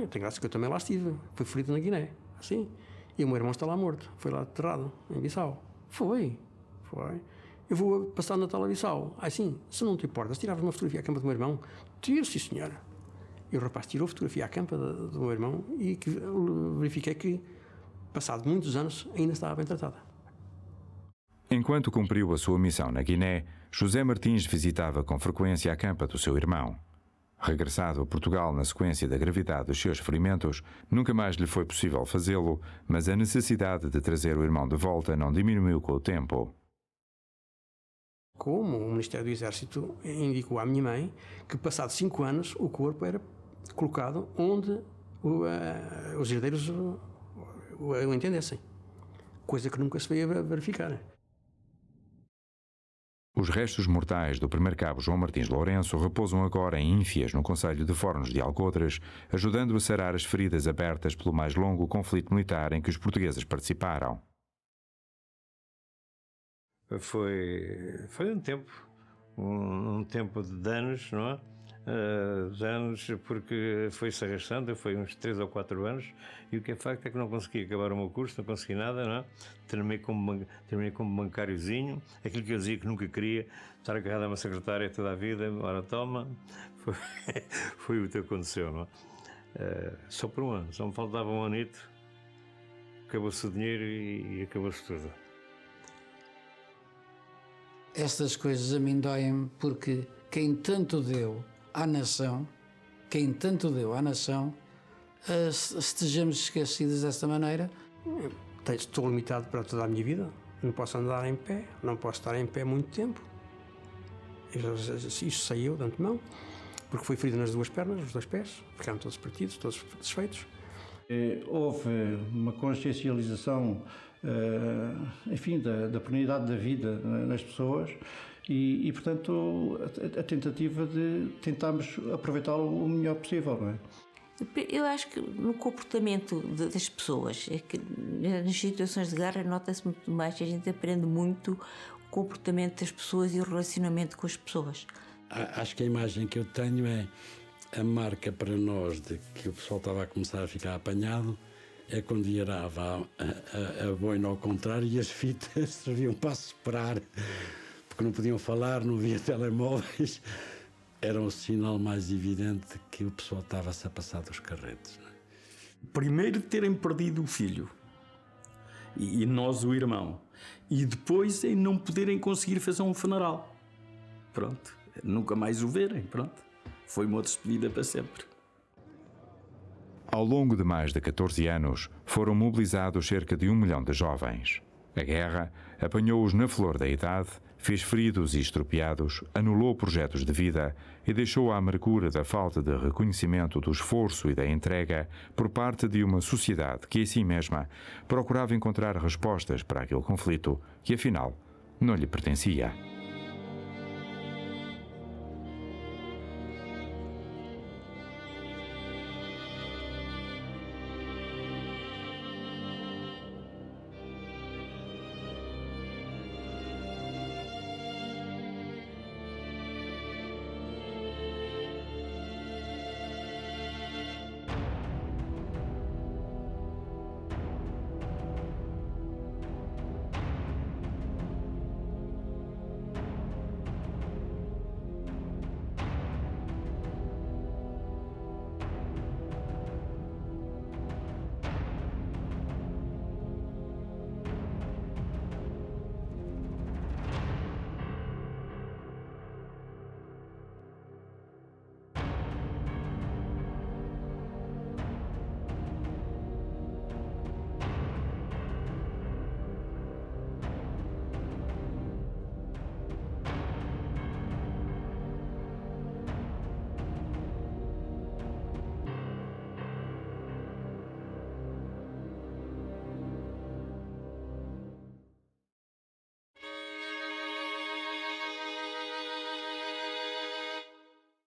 Tem graça que eu também lá estive, fui ferido na Guiné, assim. E o meu irmão está lá morto, foi lá enterrado, em Bissau. Foi. Eu vou passar o Natal a Bissau. Sim, se não te importas, tiravas uma fotografia à campa do meu irmão? Tiro, sim senhora. E o rapaz tirou a fotografia à campa do meu irmão e verifiquei que passado muitos anos, ainda estava bem tratada. Enquanto cumpriu a sua missão na Guiné, José Martins visitava com frequência a campa do seu irmão. Regressado a Portugal na sequência da gravidade dos seus ferimentos, nunca mais lhe foi possível fazê-lo, mas a necessidade de trazer o irmão de volta não diminuiu com o tempo. Como o Ministério do Exército indicou à minha mãe que, passados 5 anos, o corpo era colocado onde os herdeiros o entendessem, coisa que nunca se veio a verificar. Os restos mortais do primeiro cabo João Martins Lourenço repousam agora em Ínfias, no concelho de Fornos de Alcodres, ajudando a sarar as feridas abertas pelo mais longo conflito militar em que os portugueses participaram. Foi um tempo de danos, não é? Anos, porque foi-se arrastando, foi uns 3 ou 4 anos, e o que é facto é que não consegui acabar o meu curso, não consegui nada, não é? Terminei como bancáriozinho, aquilo que eu dizia que nunca queria, estar agarrado a uma secretária toda a vida, ora toma, foi o que aconteceu, não é? Só por um ano, só me faltava um anito, acabou-se o dinheiro e acabou-se tudo. Estas coisas a mim doem-me, porque quem tanto deu à nação, estejamos esquecidos desta maneira. Estou limitado para toda a minha vida, não posso andar em pé, não posso estar em pé muito tempo. Isto saiu de antemão, porque fui ferido nas duas pernas, os dois pés, ficaram todos partidos, todos desfeitos. Houve uma consciencialização, enfim, da penalidade da vida nas pessoas e portanto, a tentativa de tentarmos aproveitá-lo o melhor possível, não é? Eu acho que no comportamento das pessoas, é que nas situações de guerra nota-se muito mais que a gente aprende muito o comportamento das pessoas e o relacionamento com as pessoas. Acho que a imagem que eu tenho é a marca para nós de que o pessoal estava a começar a ficar apanhado, é quando virava a boina ao contrário e as fitas serviam para soprar, porque não podiam falar, não havia telemóveis. Era o sinal mais evidente que o pessoal estava-se a passar dos carretes. Não é? Primeiro terem perdido o filho e nós o irmão, e depois em não poderem conseguir fazer um funeral. Pronto, nunca mais o verem, pronto. Foi uma despedida para sempre. Ao longo de mais de 14 anos, foram mobilizados cerca de 1 milhão de jovens. A guerra apanhou-os na flor da idade, fez feridos e estropiados, anulou projetos de vida e deixou à amargura da falta de reconhecimento do esforço e da entrega por parte de uma sociedade que, em si mesma, procurava encontrar respostas para aquele conflito que, afinal, não lhe pertencia.